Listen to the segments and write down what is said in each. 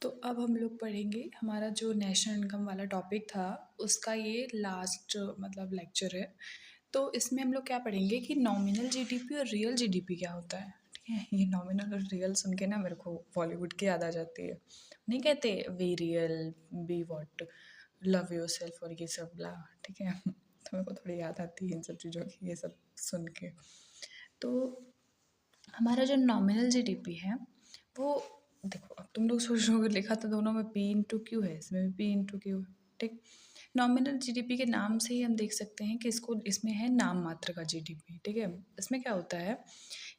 तो अब हम लोग पढ़ेंगे हमारा जो नेशनल इनकम वाला टॉपिक था उसका ये लास्ट मतलब लेक्चर है। तो इसमें हम लोग क्या पढ़ेंगे कि नॉमिनल जीडीपी और रियल जीडीपी क्या होता है। ठीक है, ये नॉमिनल और रियल सुन के ना मेरे को बॉलीवुड की याद आ जाती है। नहीं कहते V real be what love your self और ये सब ला। ठीक है तो मेरे को थोड़ी याद आती है इन सब चीज़ों की, ये सब सुन के। तो हमारा जो नॉमिनल जीडीपी है वो, देखो अब तुम लोग सोच रहे हो लिखा तो दोनों में पी इंटू क्यू है, इसमें भी पी इंटू क्यू। ठीक, नॉमिनल जीडीपी के नाम से ही हम देख सकते हैं कि इसको इसमें है नाम मात्र का जीडीपी। ठीक है, इसमें क्या होता है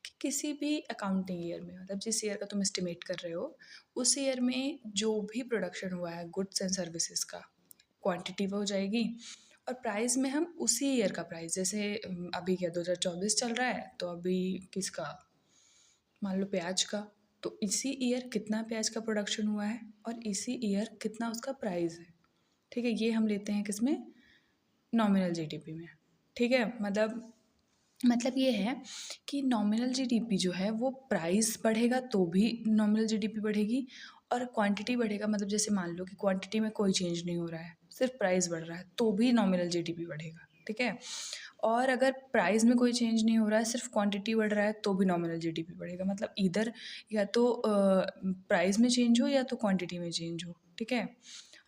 कि किसी भी अकाउंटिंग ईयर में, मतलब जिस ईयर का तुम एस्टिमेट कर रहे हो उस ईयर में जो भी प्रोडक्शन हुआ है गुड्स एंड सर्विसेज का, क्वांटिटी वो हो जाएगी। और प्राइस में हम उसी ईयर का प्राइस, जैसे अभी क्या 2024 चल रहा है तो अभी किसका, मान लो प्याज का, तो इसी ईयर कितना प्याज का प्रोडक्शन हुआ है और इसी ईयर कितना उसका प्राइस है। ठीक है, ये हम लेते हैं किसमें, नॉमिनल जीडीपी में। ठीक है, मतलब ये है कि नॉमिनल जीडीपी जो है वो प्राइस बढ़ेगा तो भी नॉमिनल जीडीपी बढ़ेगी, और क्वांटिटी बढ़ेगा, मतलब जैसे मान लो कि क्वांटिटी में कोई चेंज नहीं हो रहा है, सिर्फ प्राइस बढ़ रहा है तो भी नॉमिनल जीडीपी बढ़ेगा। ठीक है, और अगर प्राइस में कोई चेंज नहीं हो रहा है, सिर्फ क्वांटिटी बढ़ रहा है तो भी नॉमिनल जीडीपी बढ़ेगा। मतलब इधर या तो प्राइस में चेंज हो या तो क्वांटिटी में चेंज हो। ठीक है,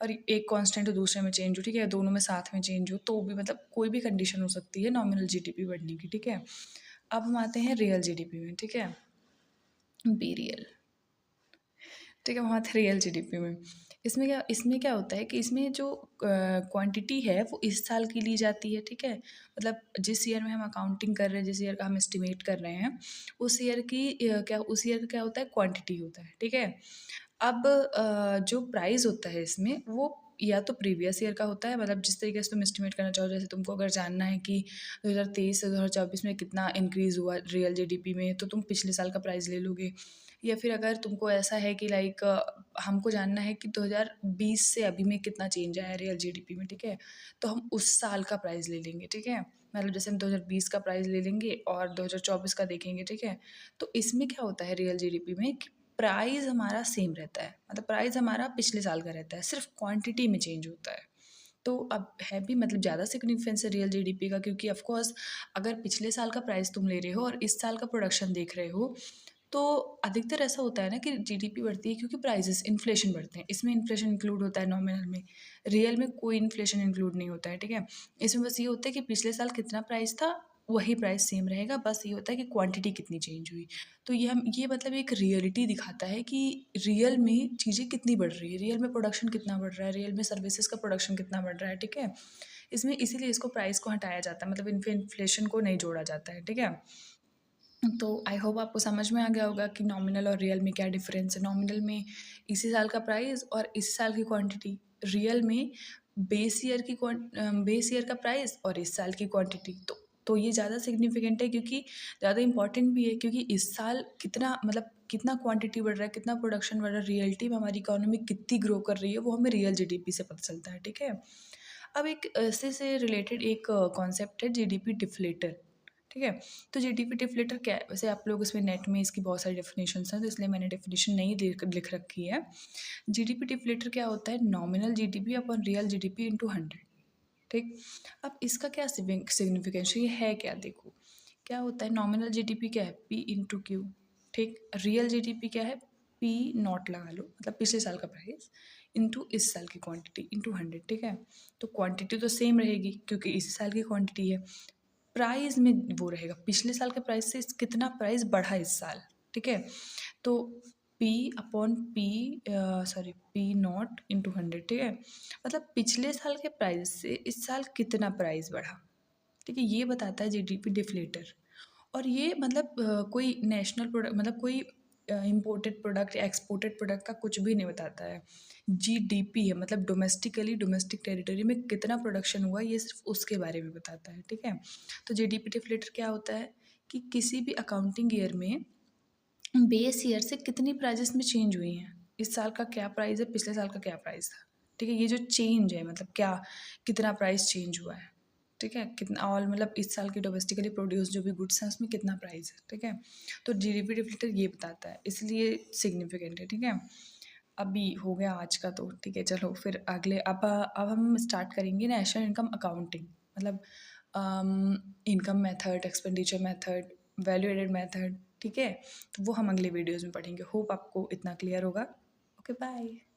और एक कांस्टेंट तो दूसरे में चेंज हो। ठीक है, दोनों में साथ में चेंज हो तो भी, मतलब कोई भी कंडीशन हो सकती है नॉमिनल जीडीपी बढ़ने की। ठीक है, अब हम आते हैं रियल जीडीपी में। ठीक है, बी रियल। ठीक है, हम आते हैं रियल जीडीपी में। इसमें क्या होता है कि इसमें जो क्वांटिटी है वो इस साल की ली जाती है। ठीक है, मतलब जिस ईयर में हम अकाउंटिंग कर रहे हैं, जिस ईयर का हम एस्टिमेट कर रहे हैं उस ईयर की उस ईयर का क्या होता है, क्वांटिटी होता है। ठीक है, अब जो प्राइस होता है इसमें वो या तो प्रीवियस ईयर का होता है, मतलब जिस तरीके से तुम एस्टिमेट करना चाहो, जैसे तुमको अगर जानना है कि 2023 से 2024 में कितना इंक्रीज़ हुआ रियल जीडीपी में, तो तुम पिछले साल का प्राइस ले लोगे। या फिर अगर तुमको ऐसा है कि लाइक हमको जानना है कि 2020 से अभी में कितना चेंज आया है रियल जीडीपी में। ठीक है, तो हम उस साल का प्राइस ले लेंगे। ठीक है, मतलब जैसे हम 2020 का प्राइस ले लेंगे और 2024 का देखेंगे। ठीक है, तो इसमें क्या होता है रियल जीडीपी में कि प्राइस हमारा सेम रहता है, मतलब प्राइस हमारा पिछले साल का रहता है, सिर्फ क्वांटिटी में चेंज होता है। तो अब है भी, मतलब ज़्यादा सिग्निफिकेंस है रियल जीडीपी का, क्योंकि ऑफ कोर्स अगर पिछले साल का प्राइस तुम ले रहे हो और इस साल का प्रोडक्शन देख रहे हो, तो अधिकतर ऐसा होता है ना कि जीडीपी बढ़ती है क्योंकि प्राइसेस इन्फ्लेशन बढ़ते हैं। इसमें इन्फ्लेशन इंक्लूड होता है नॉमिनल में, रियल में कोई इन्फ्लेशन इंक्लूड नहीं होता है। ठीक है, इसमें बस ये होता है कि पिछले साल कितना प्राइस था वही प्राइस सेम रहेगा, बस ये होता है कि क्वांटिटी कितनी चेंज हुई। तो ये मतलब एक रियलिटी दिखाता है कि रियल में चीज़ें कितनी बढ़ रही है, रियल में प्रोडक्शन कितना बढ़ रहा है, रियल में सर्विसेज का प्रोडक्शन कितना बढ़ रहा है। ठीक है, इसमें इसीलिए इसको प्राइस को हटाया जाता है, मतलब इन्फ्लेशन को नहीं जोड़ा जाता है। ठीक है, तो आई होप आपको समझ में आ गया होगा कि नॉमिनल और रियल में क्या डिफरेंस है। नॉमिनल में इसी साल का प्राइस और इसी साल की क्वांटिटी, रियल में बेस ईयर का प्राइस और इस साल की क्वांटिटी। तो ये ज़्यादा सिग्निफिकेंट है क्योंकि ज़्यादा इंपॉर्टेंट भी है, क्योंकि इस साल कितना, मतलब कितना क्वांटिटी बढ़ रहा है, कितना प्रोडक्शन बढ़ रहा है, रियलिटी में हमारी इकोनॉमी कितनी ग्रो कर रही है वो हमें रियल जीडीपी से पता चलता है। ठीक है, अब एक इससे से रिलेटेड एक कॉन्सेप्ट है जीडीपी डिफ्लेटर। ठीक है, तो जीडीपी डिफ्लेटर क्या है, वैसे आप लोग इसमें नेट में इसकी बहुत सारी डेफिनेशंस हैं तो इसलिए मैंने डेफिनेशन नहीं लिख रखी है। जीडीपी डिफ्लेटर क्या होता है, nominal GDP upon real GDP into 100। ठीक, अब इसका क्या सिग्निफिकेंस है क्या, देखो क्या होता है। नॉमिनल जीडीपी क्या है, पी इंटू क्यू। ठीक, रियल जीडीपी क्या है, पी नॉट लगा लो, मतलब पिछले साल का प्राइस इंटू इस साल की क्वांटिटी इंटू 100। ठीक है, तो क्वांटिटी तो सेम रहेगी क्योंकि इस साल की क्वांटिटी है, प्राइस में वो रहेगा पिछले साल के प्राइस से कितना प्राइस बढ़ा इस साल। ठीक है, तो P upon P, sorry P not into 100। ठीक है, मतलब पिछले साल के प्राइस से इस साल कितना प्राइस बढ़ा। ठीक है, ये बताता है जीडीपी डिफ्लेटर। और ये मतलब कोई नेशनल प्रोडक्ट, मतलब कोई इम्पोर्टेड प्रोडक्ट या एक्सपोर्टेड प्रोडक्ट का कुछ भी नहीं बताता है। जीडीपी है, मतलब डोमेस्टिकली डोमेस्टिक टेरिटरी में कितना प्रोडक्शन हुआ, ये सिर्फ उसके बारे में बताता है। ठीक है, तो जीडीपी डिफ्लेटर क्या होता है कि किसी भी अकाउंटिंग ईयर में बेस ईयर से कितनी प्राइजेस में चेंज हुई हैं, इस साल का क्या प्राइस है, पिछले साल का क्या प्राइस था। ठीक है, ये जो चेंज है मतलब क्या, कितना प्राइस चेंज हुआ है। ठीक है, कितना ऑल, मतलब इस साल की डोमेस्टिकली प्रोड्यूस जो भी गुड्स हैं उसमें कितना प्राइस है। ठीक है, तो जीडीपी डिफ्लेटर ये बताता है, इसलिए सिग्निफिकेंट है। ठीक है, अभी हो गया आज का तो ठीक है। चलो फिर अगले अब हम स्टार्ट करेंगे नेशनल इनकम अकाउंटिंग, मतलब income method, expenditure method, value added method, ठीक है। तो वो हम अगले वीडियोज़ में पढ़ेंगे। होप आपको इतना क्लियर होगा। Okay bye.